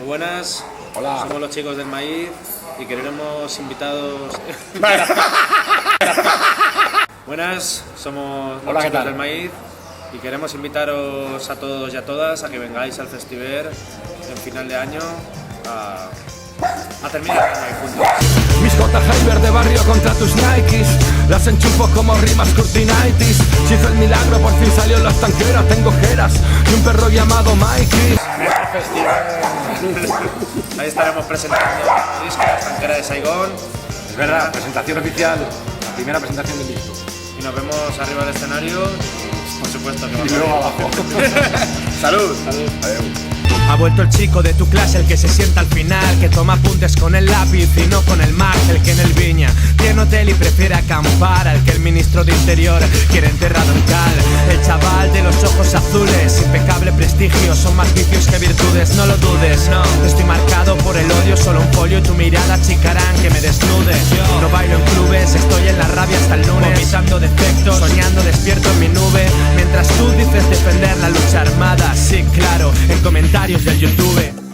Muy buenas. Hola. Somos los chicos del maíz y queremos invitados. Buenas, somos los Hola, ¿qué chicos tal? del maíz y queremos invitaros a todos y a todas a que vengáis al festival en final de año a terminar el año juntos. Mis J. Hyber de barrio contra tus Nikes. Las enchufo como rimas Curtinitis. Se hizo el milagro, por fin salió en las tanqueras. Tengo jeras y un perro llamado Mikey. Ahí estaremos presentando el disco La Estanquera de Saigón. Es verdad, presentación oficial, la primera presentación del disco. Y nos vemos arriba del escenario. Por supuesto que Y vamos luego a abajo. ¡Salud! Adeu. Ha vuelto el chico de tu clase, el que se sienta al final, que toma apuntes con el lápiz y no con el Max, el que en el Viña tiene hotel y prefiere acampar, al que el ministro de Interior quiere enterrado en cal. El chaval de los ojos azules, impecable prestigio, son más vicios que virtudes, no lo dudes, no. Estoy marcado por el odio, solo un folio y tu mirada chicarán que me desnude. No bailo en clubes, estoy en la rabia hasta el lunes, vomitando defectos, soñando despierto en mi nube, mientras tú dices defender la lucha armada, sí, claro, en comentarios del YouTube.